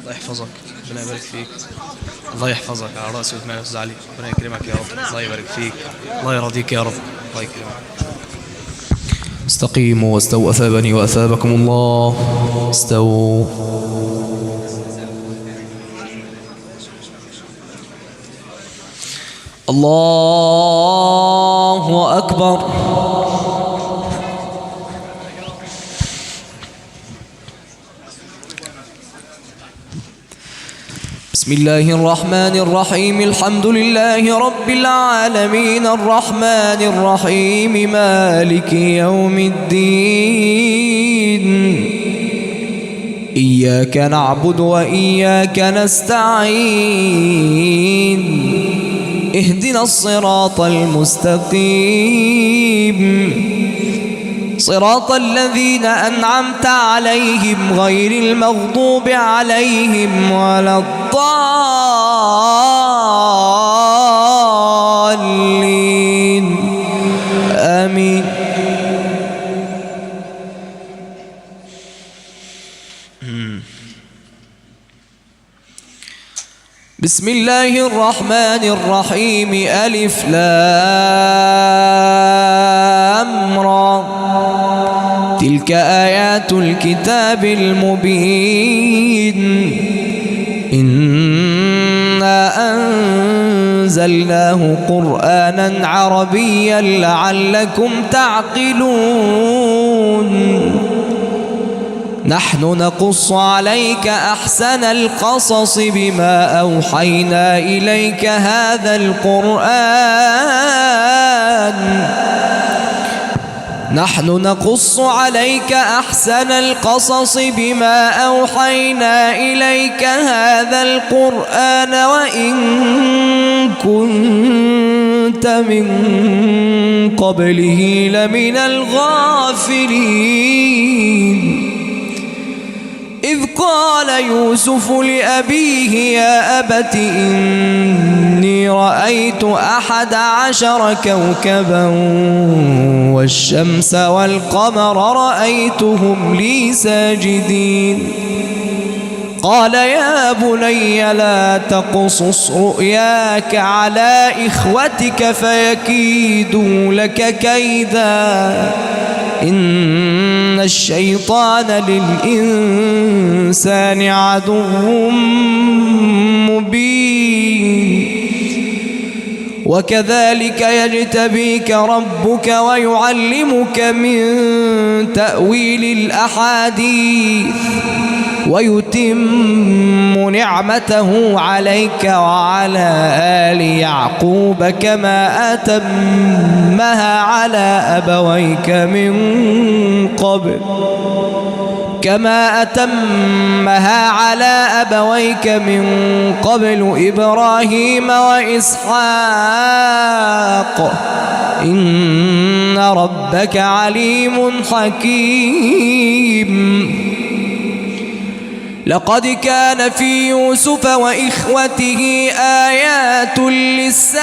الله يحفظك، ربنا يبارك فيك. الله يحفظك على راسي ودماغي يا استاذ علي، ربنا يكرمك يا رب، الله يبارك فيك، الله يرضيك يا رب، الله يكرمك. استقيموا واستووا أثابني وأثابكم الله. استووا. الله أكبر. بسم الله الرحمن الرحيم. الحمد لله رب العالمين الرحمن الرحيم مالك يوم الدين. إياك نعبد وإياك نستعين. اهدنا الصراط المستقيم صراط الذين أنعمت عليهم غير المغضوب عليهم ولا الضالين. آمين. بسم الله الرحمن الرحيم. ألف لام را. تلك آيات الكتاب المبين. إنا أنزلناه قرآنا عربيا لعلكم تعقلون. نحن نقص عليك أحسن القصص بما أوحينا إليك هذا القرآن. نحن نقص عليك أحسن القصص بما أوحينا إليك هذا القرآن وإن كنت من قبله لمن الغافلين. إذ قال يوسف لأبيه يا أبت إني رأيت 11 كوكبا والشمس والقمر رأيتهم لي ساجدين. قال يا بني لا تقصص رؤياك على إخوتك فيكيدوا لك كيدا إن الشيطان للإنسان عدو مبين. وكذلك يجتبيك ربك ويعلمك من تأويل الأحاديث ويتم نعمته عليك وعلى آل يعقوب كما أتمها على أبويك من قبل إبراهيم وإسحاق إن ربك عليم حكيم. لقد كان في يوسف وإخوته آيات للسائلين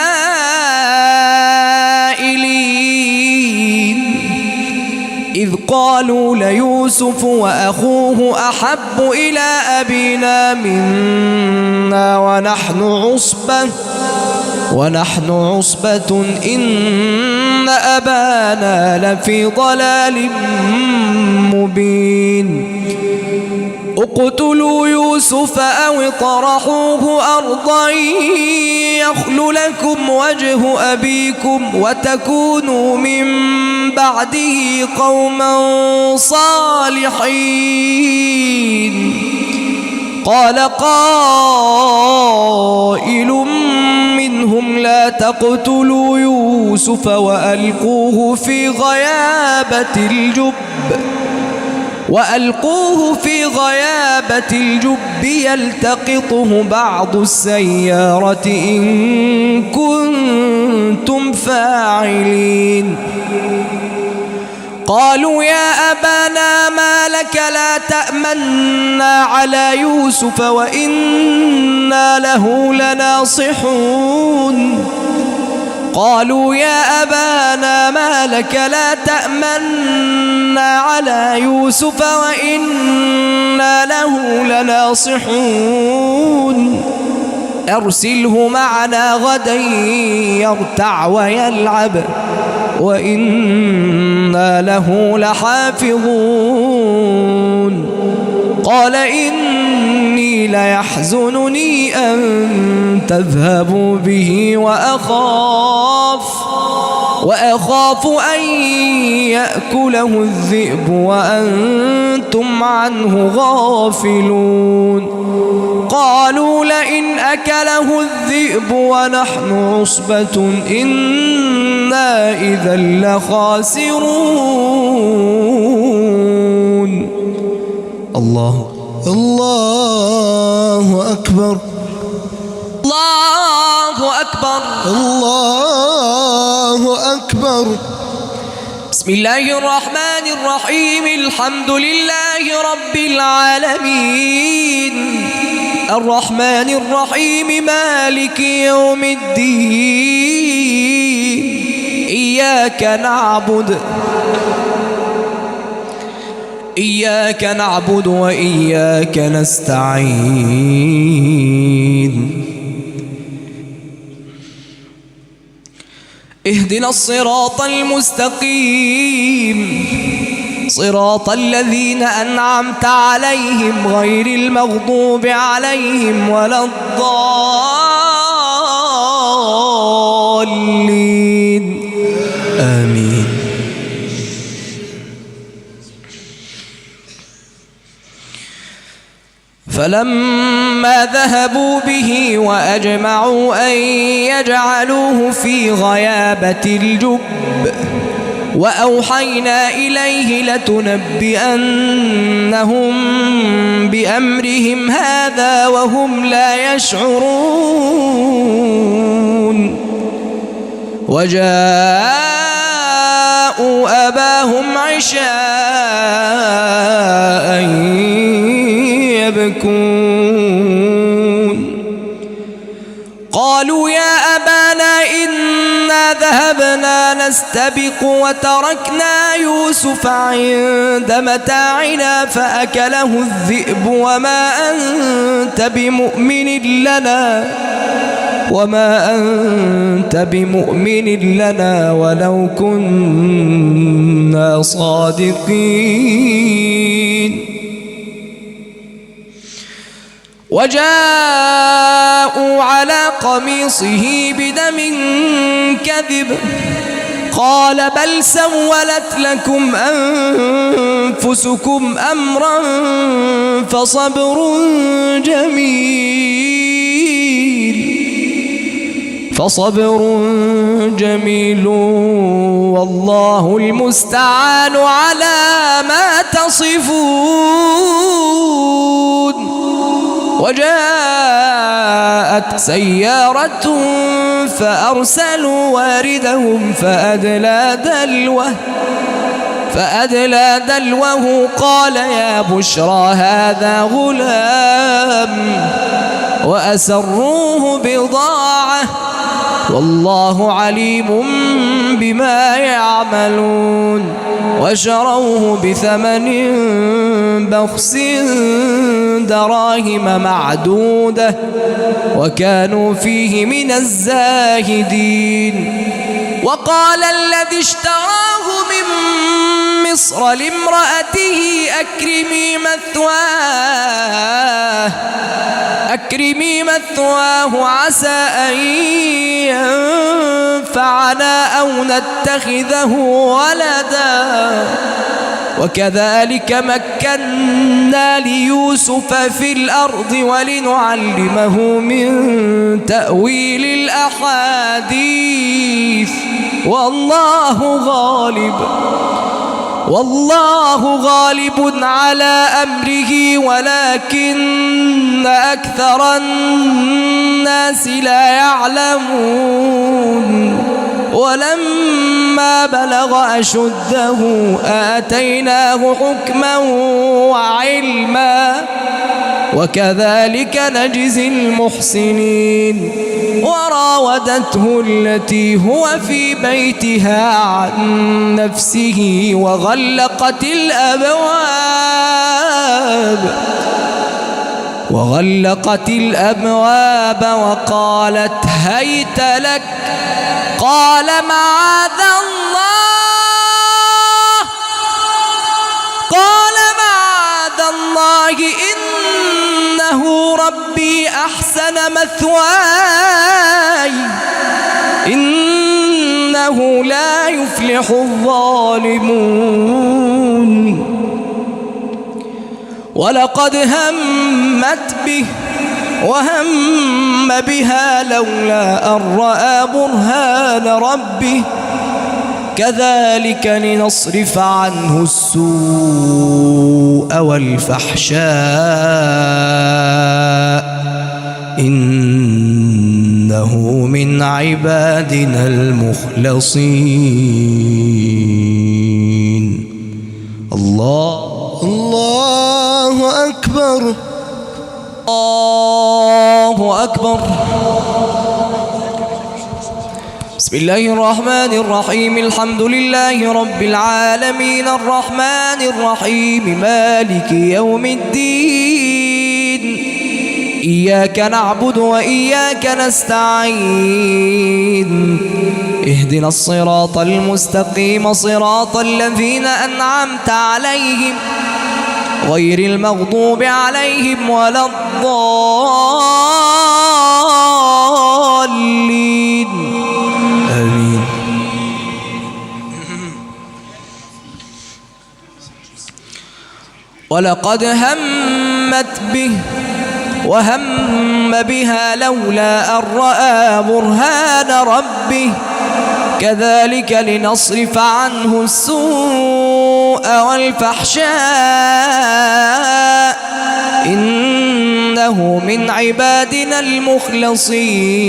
إذ قالوا ليوسف وأخوه أحب إلى أبينا منا ونحن عصبة إن أبانا لفي ضلال مبين. اقتلوا يوسف أو اطرحوه أرضا يخل لكم وجه أبيكم وتكونوا من بعده قوما صالحين. قال قائل منهم لا تقتلوا يوسف وألقوه في غيابة الجب يلتقطه بعض السيارة إن كنتم فاعلين. قالوا يا أبانا ما لك لا تأمنا على يوسف وإنا له لناصحون. قالوا يا أبانا ما لك لا تأمنا على يوسف وإنا له لناصحون أرسله معنا غدا يرتع ويلعب وإنا له لحافظون قال إني ليحزنني أن تذهبوا به وأخاف أن يأكله الذئب وأنتم عنه غافلون قالوا لئن أكله الذئب ونحن عصبة إنا إذا لخاسرون. الله أكبر الله أكبر الله أكبر. بسم الله الرحمن الرحيم الحمد لله رب العالمين الرحمن الرحيم مالك يوم الدين إياك نعبد وإياك نستعين اهدنا الصراط المستقيم صراط الذين أنعمت عليهم غير المغضوب عليهم ولا الضالين آمين. فلما ذهبوا به وأجمعوا أن يجعلوه في غيابة الجب وأوحينا إليه لتنبئنهم بأمرهم هذا وهم لا يشعرون وجاءوا أباهم عشاء يبكون قالوا يا أبانا إنا ذهبنا نستبق وتركنا يوسف عند متاعنا فأكله الذئب وما أنت بمؤمن لنا ولو كنا صادقين وجاءوا على قميصه بدم كذب قال بل سولت لكم أنفسكم أمرا فصبر جميل والله المستعان على ما تصفون. وجاءت سيارة فأرسلوا واردهم فأدلى دلوه قال يا بشرى هذا غلام وأسروه بضاعة والله عليم بما يعملون وشروه بثمن بخس دراهم معدودة وكانوا فيه من الزاهدين. وقال الذي اشتراه من مصر لامرأته أكرمي مثواه عسى أن ينفعنا أو نتخذه ولدا وكذلك مكنا ليوسف في الأرض ولنعلمه من تأويل الأحاديث والله غالب على أمره ولكن أكثر الناس لا يعلمون. ولما بلغ أشده آتيناه حكما وعلما وكذلك نجزي المحسنين. وراودته التي هو في بيتها عن نفسه وغلقت الأبواب وقالت هيت لك. قال معاذ الله إنه ربي أحسن مثواي إنه لا يفلح الظالمون. ولقد همت به وهم بها لولا أن رأى برهان ربه كذلك لنصرف عنه السوء والفحشاء إنه من عبادنا المخلصين. الله أكبر. الله أكبر. بسم الله الرحمن الرحيم. الحمد لله رب العالمين الرحمن الرحيم مالك يوم الدين. إياك نعبد وإياك نستعين. اهدنا الصراط المستقيم صراط الذين أنعمت عليهم غير المغضوب عليهم ولا الضالين. آمين. ولقد همت به وهم بها لولا أن رأى برهان ربه كذلك لنصرف عنه السوء والفحشاء إنه من عبادنا المخلصين.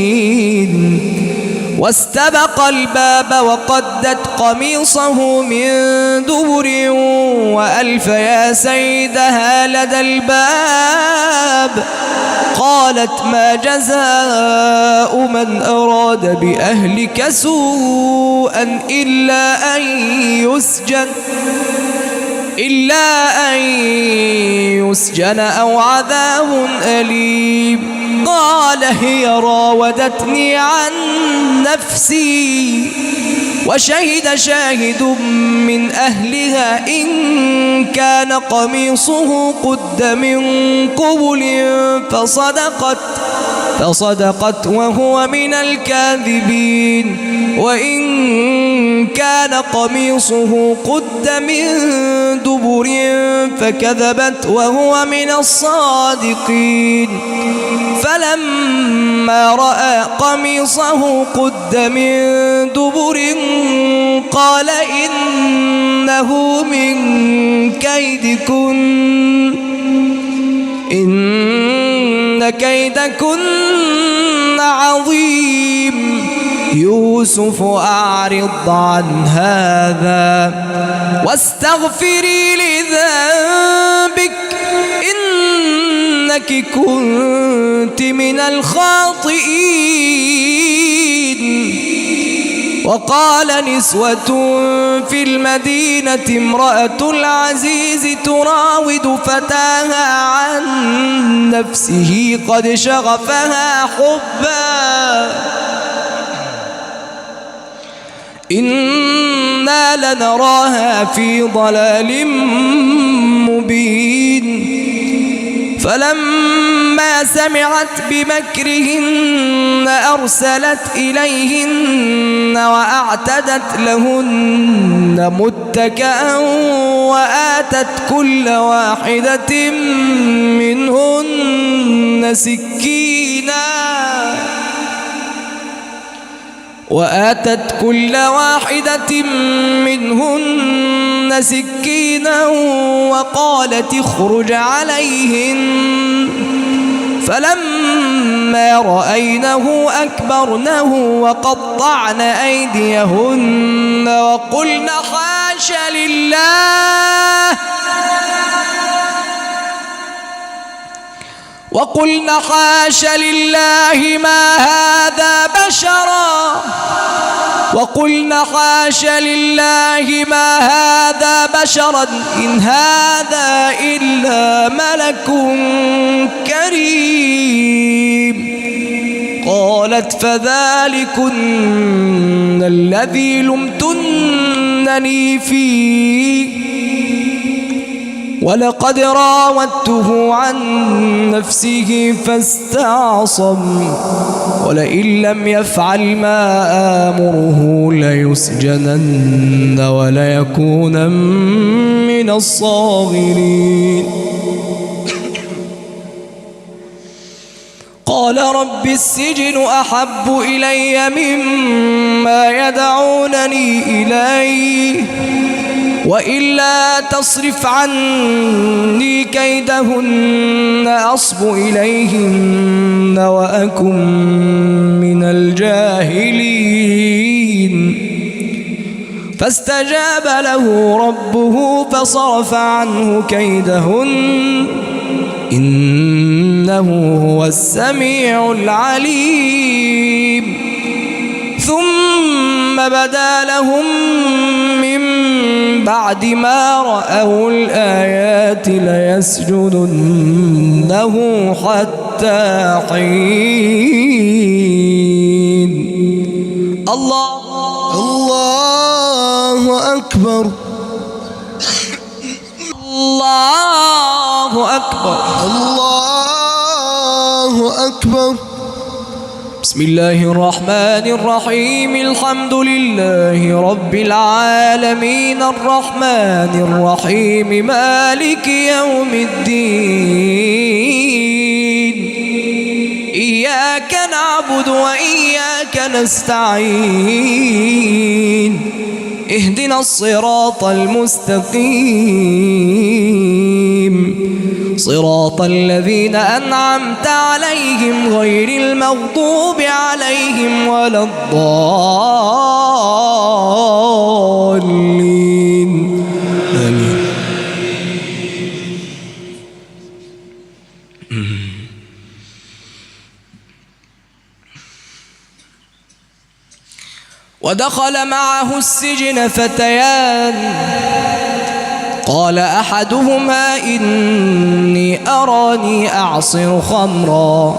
واستبق الباب وقدت قميصه من دبر وألف يا سيدها لدى الباب. قالت ما جزاء من أراد بأهلك سوءا إلا أن يسجن أو عذاب أليم. قال هي راودتني عن نفسي وشهد شاهد من أهلها إن كان قميصه قد من قبل فصدقت وهو من الكاذبين وإن كان قميصه قد من دبر فكذبت وهو من الصادقين. فلما رأى قميصه قد من دبر قال إنه من كيدكن إن كيدكن عظيم. يوسف أعرض عن هذا واستغفري لذنبك إنك كنت من الخاطئين. وقال نسوة في المدينة امرأة العزيز تراود فتاها عن نفسه قد شغفها حبا إنا لنراها في ضلال مبين. فلما سمعت بمكرهن أرسلت إليهن وأعتدت لهن متكئا وآتت كل واحدة منهن سكينا وقالت اخرج عليهن. فلما رأينه أكبرنه وقطعن أيديهن وقلن حاش لله وقلنا حاش لله ما هذا بشرا وقلنا حاش لله ما هذا بشرا إن هذا إلا ملك كريم قالت فذلكن الذي لمتنني فيه ولقد راودته عن نفسه فاستعصم ولئن لم يفعل ما آمره ليسجنن وليكونن من الصاغرين قال رب السجن أحب إلي مما يدعونني إليه وإلا تصرف عني كيدهن أصب إليهن وأكن من الجاهلين فاستجاب له ربه فصرف عنه كيدهن إنه هو السميع العليم ثم بدا لهم من بعد ما رأوا الآيات ليسجدنه حتى حين الله أكبر الله أكبر الله أكبر بسم الله الرحمن الرحيم الحمد لله رب العالمين الرحمن الرحيم مالك يوم الدين إياك نعبد وإياك نستعين اهدنا الصراط المستقيم صراط الذين أنعمت عليهم غير المغضوب عليهم ولا الضالين آمين. ودخل معه السجن فتيان قال أحدهما إني أراني أعصر خمرا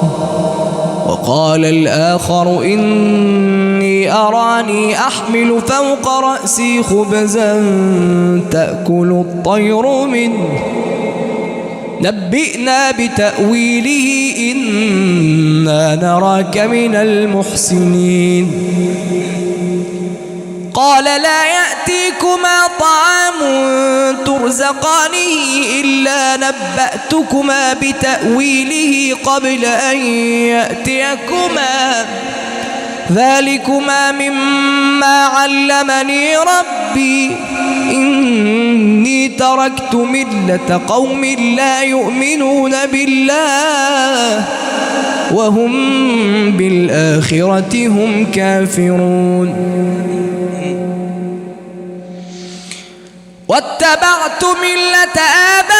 وقال الآخر إني أراني أحمل فوق رأسي خبزا تأكل الطير منه نبئنا بتأويله إنا نراك من المحسنين قال لا يأتيكما طعام ترزقانه إلا نبأتكما بتأويله قبل أن يأتيكما ذلكما مما علمني ربي إني تركت ملة قوم لا يؤمنون بالله وهم بالآخرة هم كافرون واتبعت ملة آبائي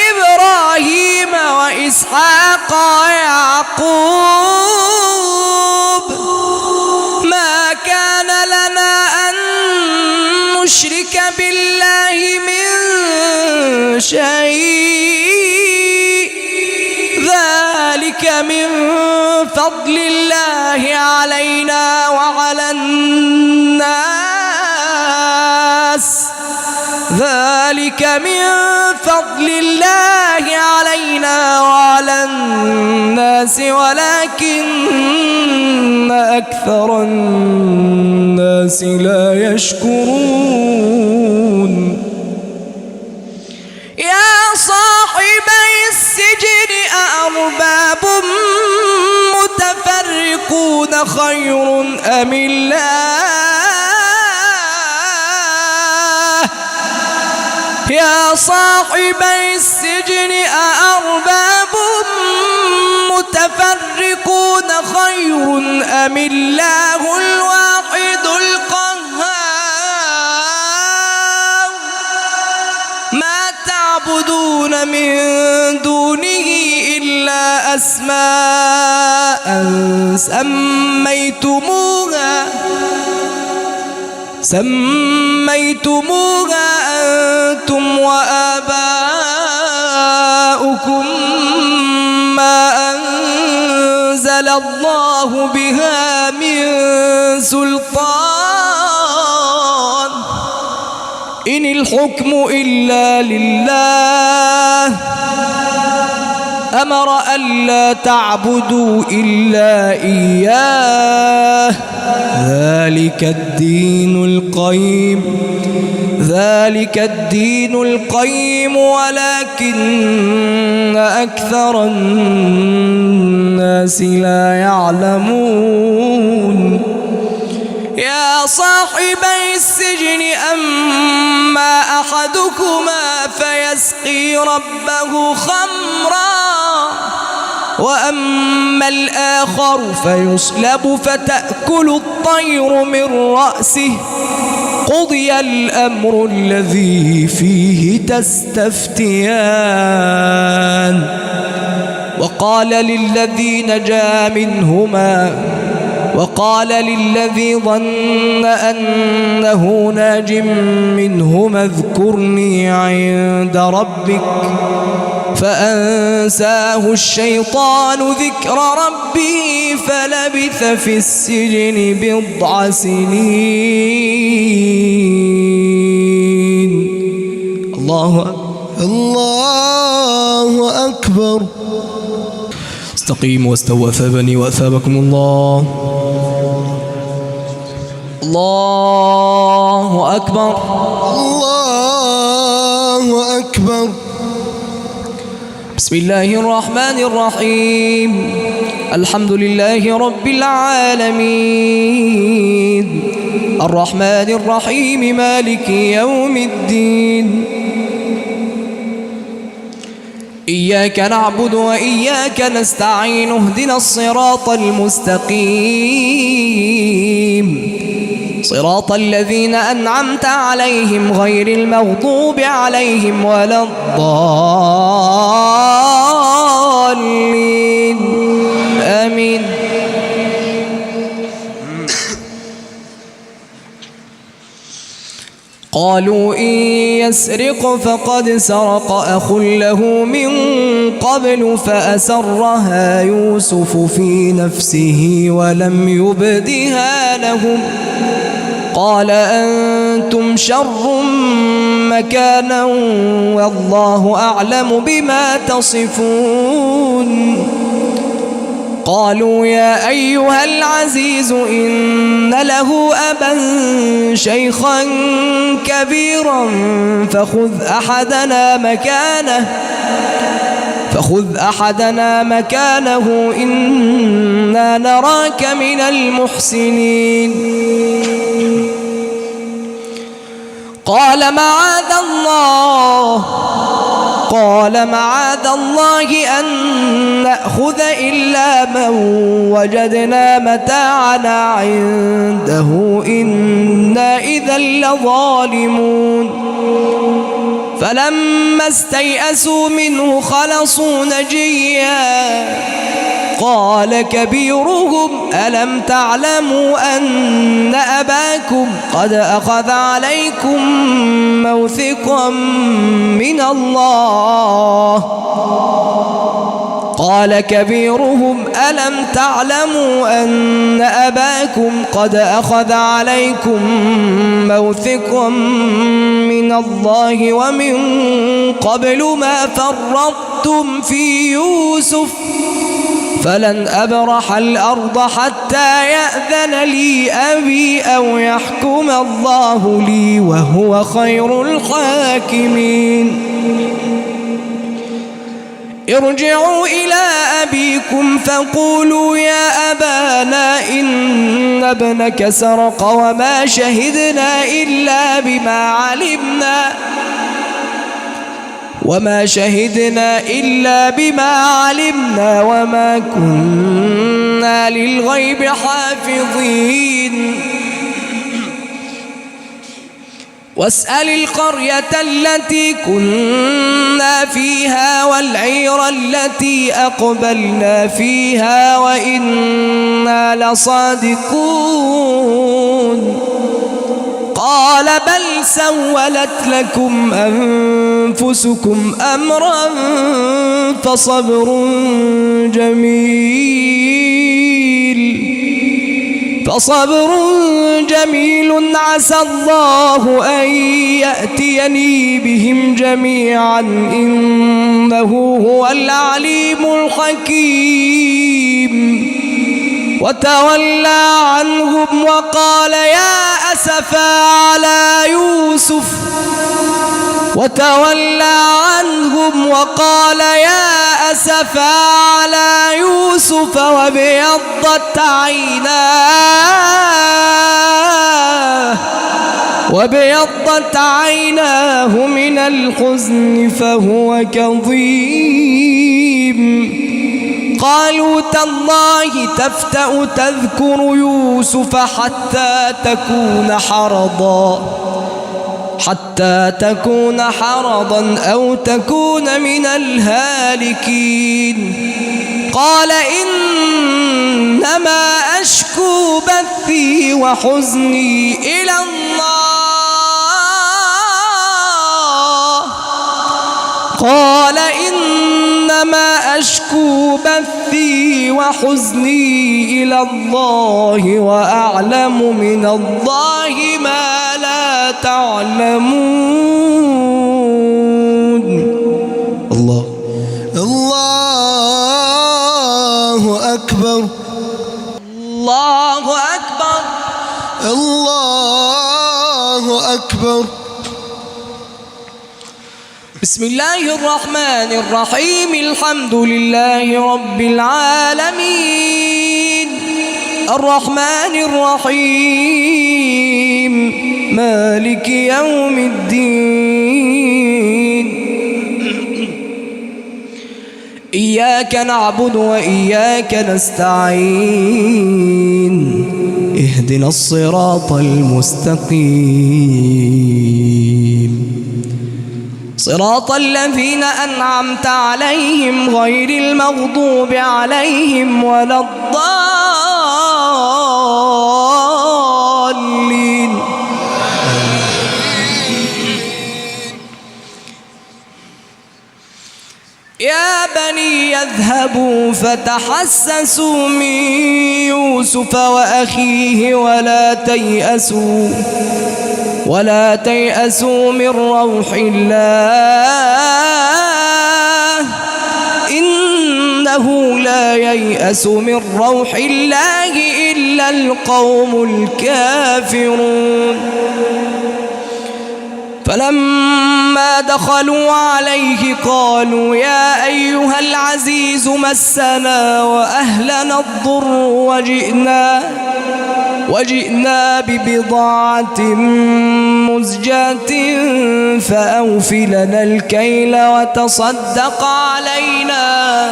إبراهيم وإسحاق ويعقوب ما كان لنا أن نشرك بالله من شيء ذلك من فضل الله علينا وعلى الناس ذلك من فضل الله علينا وعلى الناس ولكن أكثر الناس لا يشكرون يا صاحبي السجن أأرباب متفرقون خير أم الله يا صاحبي السجن أأرباب متفرقون خير أم الله الواحد القهار ما تعبدون من دونه إلا أسماء سميتموها أنتم وآباؤكم ما أنزل الله بها من سلطان إن الحكم إلا لله أمر ألا تعبدوا إلا إياه ذلك الدين القيم ولكن أكثر الناس لا يعلمون يا صاحبي السجن أما أحدكما فيسقي ربه خمرا وأما الآخر فيصلب فتأكل الطير من رأسه قضي الأمر الذي فيه تستفتيان وقال للذي ظن أنه ناج منهما اذكرني عند ربك فأنساه الشيطان ذكر ربه فلبث في السجن بضع سنين. الله أكبر. استقيموا واستووا أثابني وأثابكم الله. الله أكبر. الله أكبر. بسم الله الرحمن الرحيم الحمد لله رب العالمين الرحمن الرحيم مالك يوم الدين إياك نعبد وإياك نستعين اهدنا الصراط المستقيم صراط الذين أنعمت عليهم غير المغضوب عليهم ولا الضالين آمين. قالوا إن يسرق فقد سرق أخ له من قبل فأسرها يوسف في نفسه ولم يبدها لهم قال أنتم شر مكانا والله أعلم بما تصفون. قالوا يا أيها العزيز إن له أبا شيخا كبيرا فخذ أحدنا مكانه إنا نراك من المحسنين. قال معاذ الله أن نأخذ إلا من وجدنا متاعنا عنده إنا إذا لظالمون. فلما استيئسوا منه خلصوا نجيا قال كبيرهم ألم تعلموا أن أباكم قد أخذ عليكم موثقا من الله قال كبيرهم ألم تعلموا أن أباكم قد أخذ عليكم موثقا من الله ومن قبل ما فرطتم في يوسف فلن أبرح الأرض حتى يأذن لي أبي أو يحكم الله لي وهو خير الحاكمين. ارجعوا إلى أبيكم فقولوا يا أبانا إن ابنك سرق وما شهدنا إلا بما علمنا وما كنا للغيب حافظين. واسأل القرية التي كنا فيها والعير التي أقبلنا فيها وإنا لصادقون قال بل سولت لكم أنفسكم أمرا فصبر جميل عسى الله أن يأتيني بهم جميعا إنه هو العليم الحكيم وتولى عنهم وقال يا أسفا على يوسف وابيضت عيناه من الحزن فهو كظيم قالوا تالله تفتأ تذكر يوسف حتى تكون حرضا أو تكون من الهالكين قال إنما أشكو بثي وحزني إلى الله وأعلم من الله ما لا تعلمون الله أكبر الله أكبر الله أكبر. بسم الله الرحمن الرحيم الحمد لله رب العالمين الرحمن الرحيم مالك يوم الدين إياك نعبد وإياك نستعين اهدنا الصراط المستقيم صراط الذين أنعمت عليهم غير المغضوب عليهم ولا الضالين يا بني يذهبوا فتحسسوا من يوسف وأخيه ولا تيأسوا من روح الله إنه لا ييأس من روح الله إلا القوم الكافرون فلما دخلوا عليه قالوا يا أيها العزيز مسنا وأهلنا الضر وجئنا ببضاعة مزجاة فأوف لنا الكيل وتصدق علينا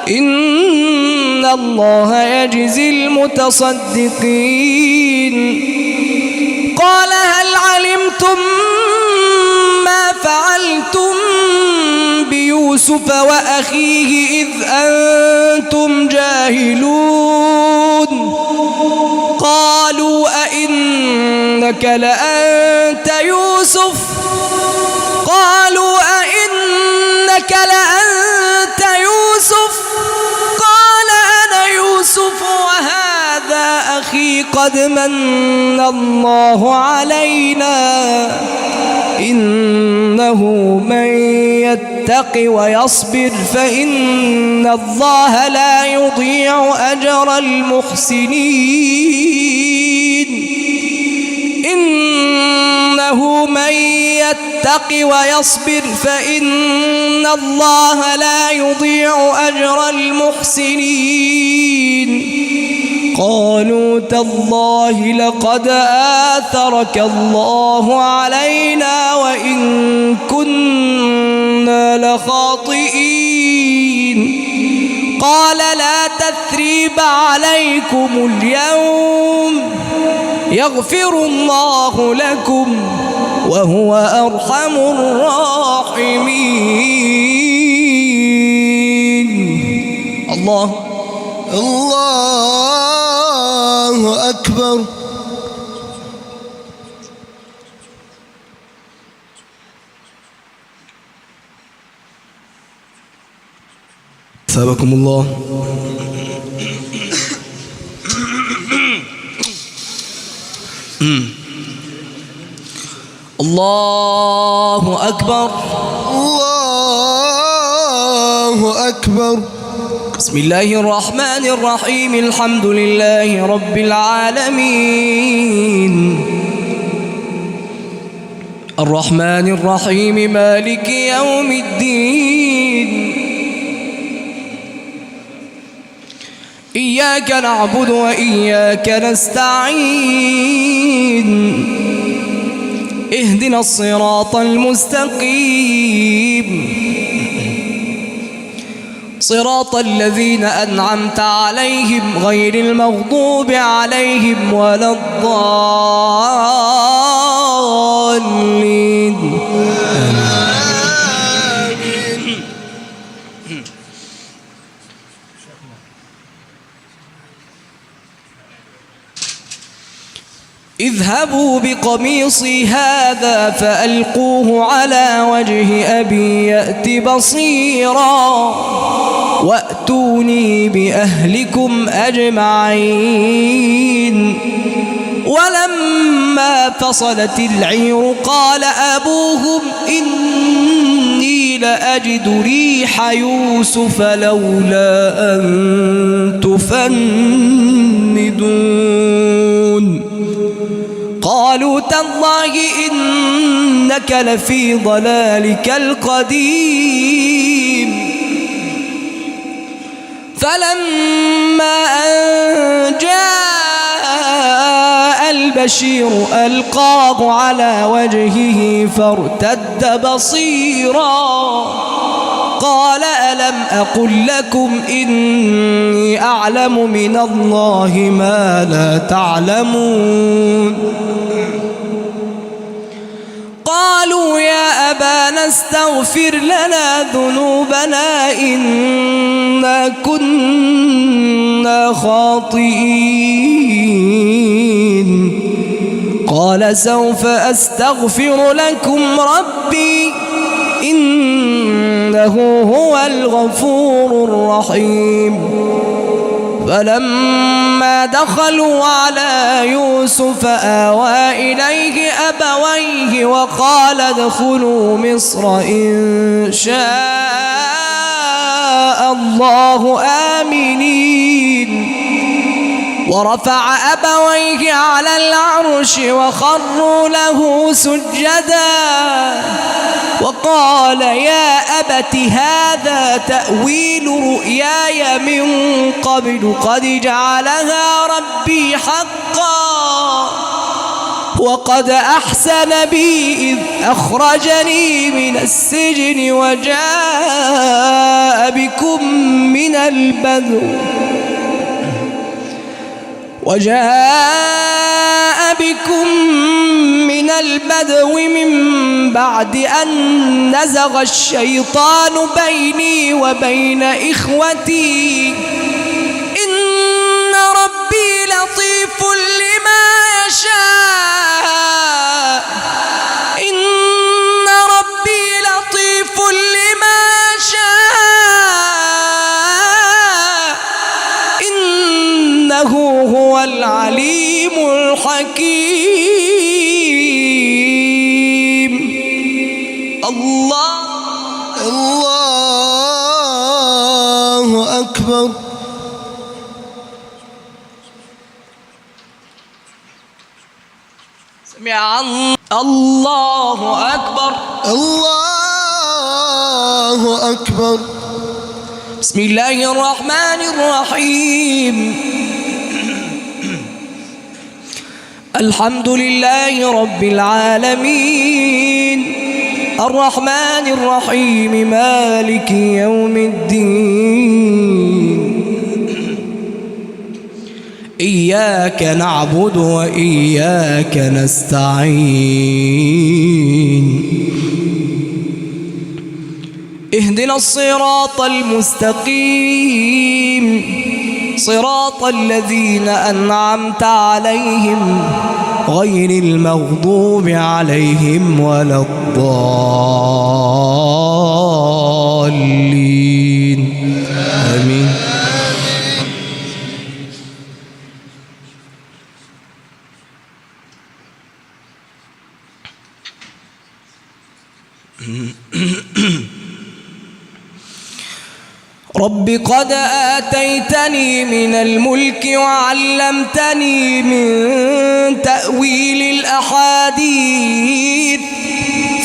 إن الله يجزي المتصدقين قال هل علمتم ما فعلتم بيوسف وأخيه إذ أنتم جاهلون قالوا أئنك لأنت يوسف قال أنا يوسف وهذا أخي قد من الله علينا إنه من يتق ويصبر فإن الله لا يضيع أجر المحسنين إنه من يتق ويصبر فإن الله لا يضيع أجر المحسنين قالوا تالله لقد آثرك الله علينا وإن كنا لخاطئين قال لا تثريب عليكم اليوم يغفر الله لكم وهو أرحم الراحمين. الله الله أكبر. ثابكم الله. الله أكبر. الله أكبر. بسم الله الرحمن الرحيم. الحمد لله رب العالمين الرحمن الرحيم مالك يوم الدين. إياك نعبد وإياك نستعين. اهدنا الصراط المستقيم صراط الذين أنعمت عليهم غير المغضوب عليهم ولا الضالين. اذهبوا بقميصي هذا فألقوه على وجه أبي يأت بصيرا وأتوني بأهلكم أجمعين. ولما فصلت العير قال أبوهم إني لأجد ريح يوسف لولا أن تفندون. قالوا تالله إنك لفي ضلالك القديم. فلما أن جاء البشير ألقاه على وجهه فارتد بصيرا قال ألم أقل لكم إني أعلم من الله ما لا تعلمون. قالوا يا أبانا استغفر لنا ذنوبنا إنا كنا خاطئين. قال سوف أستغفر لكم ربي إنه هو الغفور الرحيم. فلما دخلوا على يوسف آوى إليه أبويه وقال ادخلوا مصر إن شاء الله آمنين. ورفع أبويه على العرش وخروا له سجدا وقال يا أبت هذا تأويل رؤياي من قبل قد جعلها ربي حقا وقد أحسن بي إذ أخرجني من السجن وجاء بكم من البدو من بعد أن نزغ الشيطان بيني وبين إخوتي إن ربي لطيف لما يشاء إن ربي لطيف لما يشاء إنه هو العليم الحكيم. الله أكبر. سمع الله أكبر. الله أكبر. بسم الله الرحمن الرحيم. الحمد لله رب العالمين الرحمن الرحيم مالك يوم الدين. إياك إياك نعبد وإياك نستعين اهدنا الصراط المستقيم صراط الذين أنعمت عليهم غير المغضوب عليهم ولا الضالين آمين. رب قد آتيتني من الملك وعلمتني من تأويل الأحاديث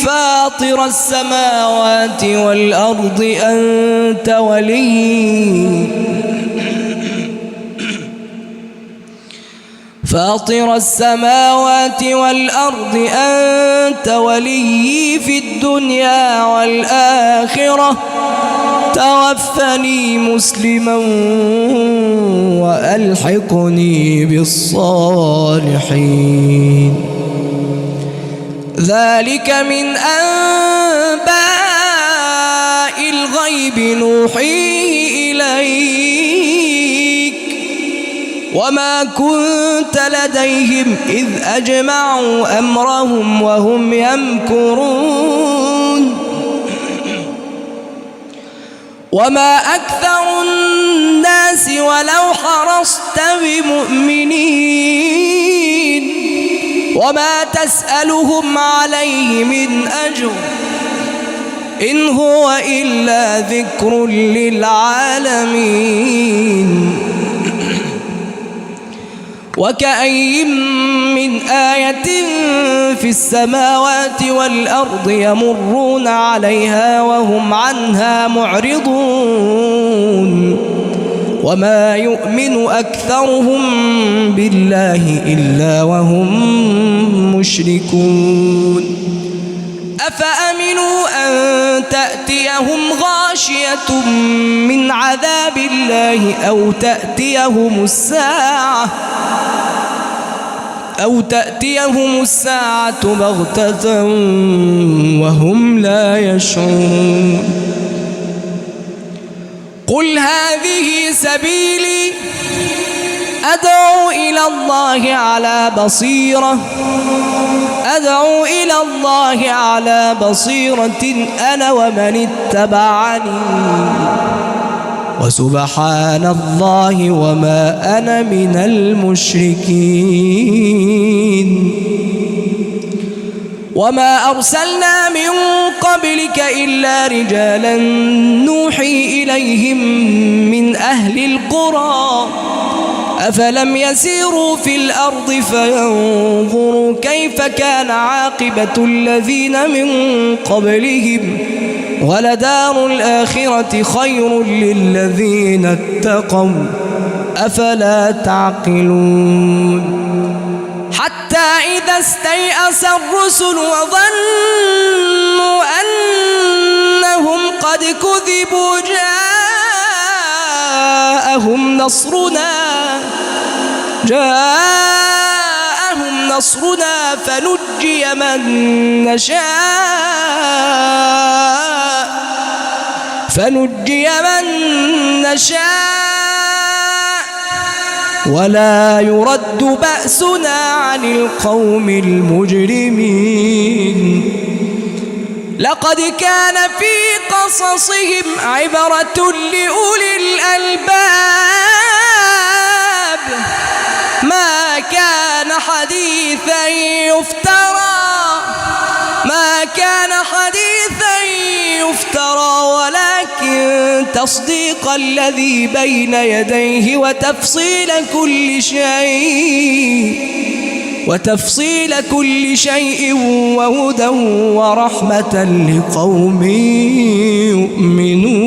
فاطر السماوات والأرض أنت ولي فاطر السماوات والأرض أنت ولي في الدنيا والآخرة توفني مسلما وألحقني بالصالحين ذلك من أنباء الغيب نوحيه إليك وما كنت لديهم إذ أجمعوا أمرهم وهم يمكرون وما أكثر الناس ولو حرصت بمؤمنين وما تسألهم عليه من أجر إن هو إلا ذكر للعالمين وكأي من آية في السماوات والأرض يمرون عليها وهم عنها معرضون وما يؤمن أكثرهم بالله إلا وهم مشركون أفأمنوا أن تأتيهم غاشية من عذاب الله أو تأتيهم الساعة بغتة وهم لا يشعرون قل هذه سبيلي أدعو إلى الله على بصيرة أنا ومن اتبعني وسبحان الله وما أنا من المشركين وما أرسلنا من قبلك إلا رجالا نوحي إليهم من أهل القرى أفلم يسيروا في الأرض فينظروا كيف كان عاقبة الذين من قبلهم ولدار الآخرة خير للذين اتقوا أفلا تعقلون حتى إذا استيأس الرسل وظنوا أنهم قد كذبوا جاءهم نصرنا فنجي من نشاء ولا يرد بأسنا عن القوم المجرمين لقد كان في قصصهم عبرة لأولي الألباب ما كان حديثا يفترى ولكن تصديق الذي بين يديه وتفصيل كل شيء وهدى ورحمة لقوم يؤمنون